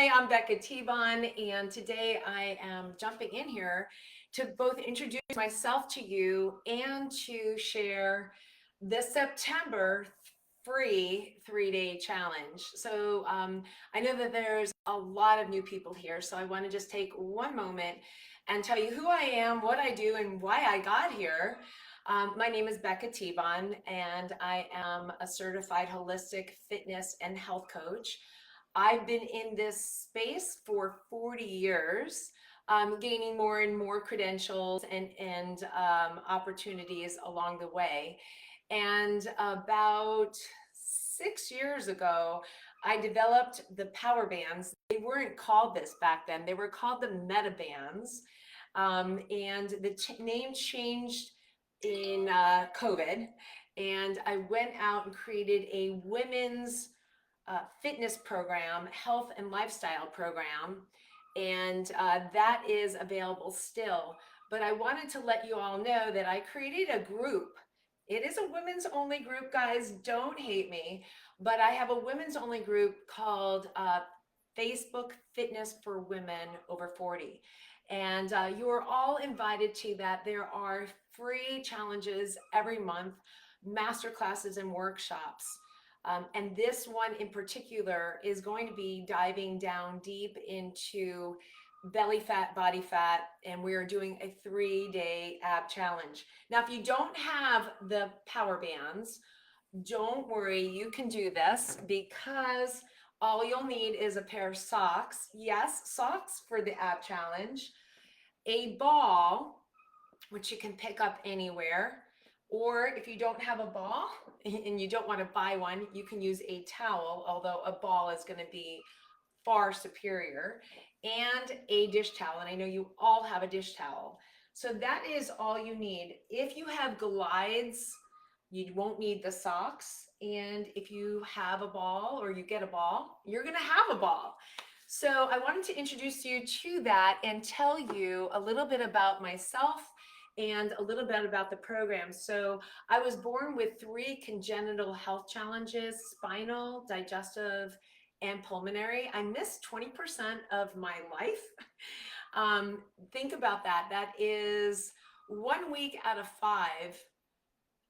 Hi, I'm Becca T-Bon, and today I am jumping in here to both introduce myself to you and to share the September free 3-day challenge. I know that there's a lot of new people here, so I want to just take one moment and tell you who I am, what I do, and why I got here. My name is Becca T-Bon, and I am a certified holistic fitness and health coach. I've been in this space for 40 years, gaining more and more credentials and opportunities along the way. And about 6 years ago, I developed the powHERbands. They weren't called this back then. They were called the MetaBands. And the name changed in COVID. And I went out and created a women's fitness program, health and lifestyle program, and that is available still. But I wanted to let you all know that I created a group. It is a women's only group, guys. Don't hate me, but I have a women's only group called Facebook Fitness for Women Over 40. And you are all invited to that. There are free challenges every month, master classes and workshops. And this one in particular is going to be diving down deep into belly fat, body fat, and we are doing a 3-day ab challenge. Now, if you don't have the powHERbands, don't worry, you can do this because all you'll need is a pair of socks. Yes, socks for the ab challenge, a ball, which you can pick up anywhere. Or if you don't have a ball and you don't want to buy one, you can use a towel, although a ball is going to be far superior, and a dish towel. And I know you all have a dish towel. So that is all you need. If you have glides, you won't need the socks. And if you have a ball or you get a ball, you're going to have a ball. So I wanted to introduce you to that and tell you a little bit about myself and a little bit about the program. So I was born with 3 congenital health challenges: spinal, digestive, and pulmonary. I missed 20% of my life. Think about that. That is 1 week out of 5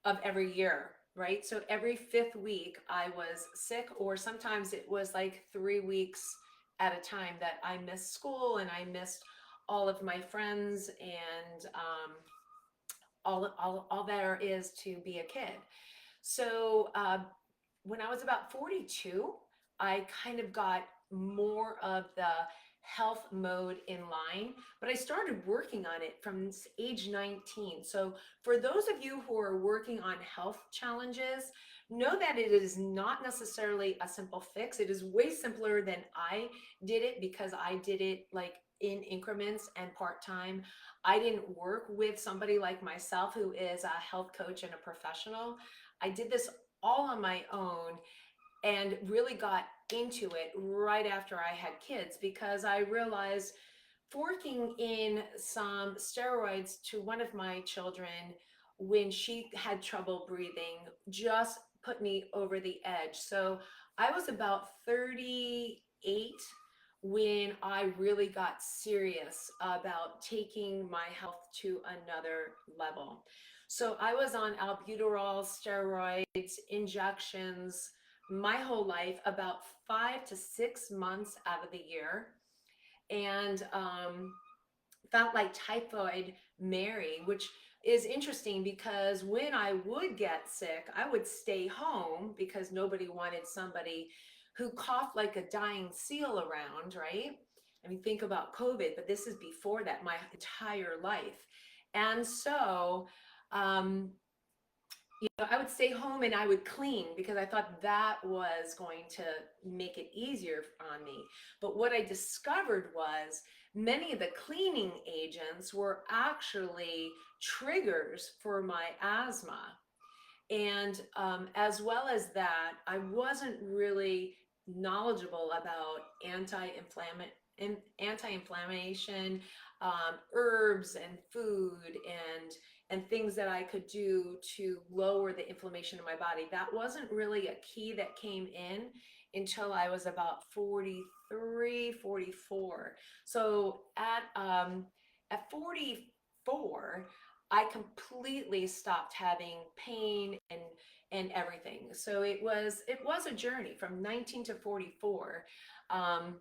of every year, right? So every 5th week I was sick, or sometimes it was like 3 weeks at a time that I missed school and I missed all of my friends and all there is to be a kid. So when I was about 42, I kind of got more of the health mode in line, but I started working on it from age 19. So for those of you who are working on health challenges, know that it is not necessarily a simple fix. It is way simpler than I did it, because I did it like in increments and part-time. I didn't work with somebody like myself who is a health coach and a professional. I did this all on my own and really got into it right after I had kids, because I realized forking in some steroids to one of my children when she had trouble breathing just put me over the edge. So I was about 38 when I really got serious about taking my health to another level. So I was on albuterol, steroids, injections my whole life, about 5 to 6 months out of the year, and felt like typhoid Mary, which is interesting because when I would get sick, I would stay home because nobody wanted somebody who coughed like a dying seal around, right? I mean, think about COVID, but this is before that, my entire life. And so, I would stay home and I would clean because I thought that was going to make it easier on me. But what I discovered was many of the cleaning agents were actually triggers for my asthma. And as well as that, I wasn't really knowledgeable about anti-inflammation, herbs and food and things that I could do to lower the inflammation in my body. That wasn't really a key that came in until I was about 43, 44. So at 44, I completely stopped having pain and everything. So it was a journey from 19 to 44. Um,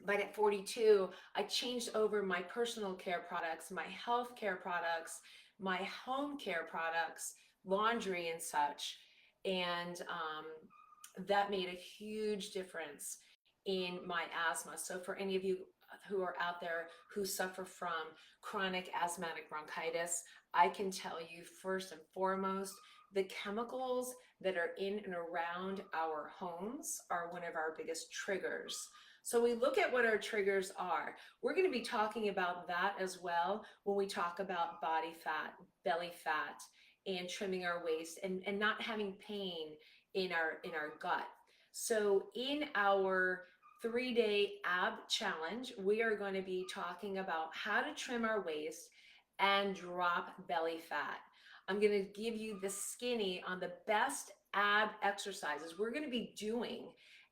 but at 42, I changed over my personal care products, my health care products, my home care products, laundry and such. And that made a huge difference in my asthma. So for any of you who are out there who suffer from chronic asthmatic bronchitis, I can tell you first and foremost, the chemicals that are in and around our homes are one of our biggest triggers. So we look at what our triggers are. We're going to be talking about that as well when we talk about body fat, belly fat, and trimming our waist and not having pain in our gut. So in our 3-day ab challenge, we are going to be talking about how to trim our waist and drop belly fat. I'm going to give you the skinny on the best ab exercises. We're going to be doing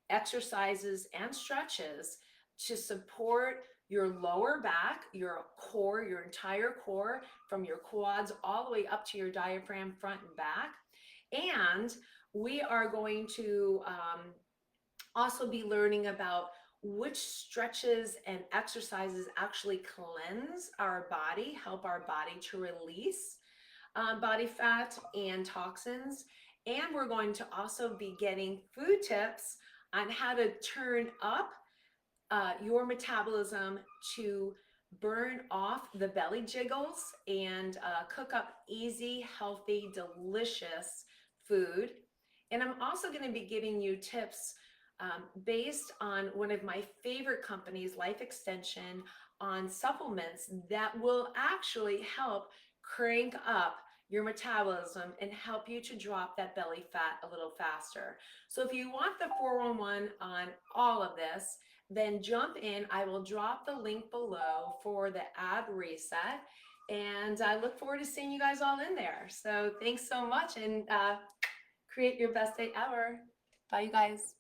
exercises and stretches to support your lower back, your core, your entire core, from your quads all the way up to your diaphragm, front and back. And we are going to also be learning about which stretches and exercises actually cleanse our body, help our body to release body fat and toxins. And we're going to also be getting food tips on how to turn up your metabolism to burn off the belly jiggles and cook up easy, healthy, delicious food. And I'm also going to be giving you tips based on one of my favorite companies, Life Extension, on supplements that will actually help crank up your metabolism and help you to drop that belly fat a little faster. So if you want the 411 on all of this, then jump in. I will drop the link below for the ab reset. And I look forward to seeing you guys all in there. So thanks so much, and create your best day ever. Bye, you guys.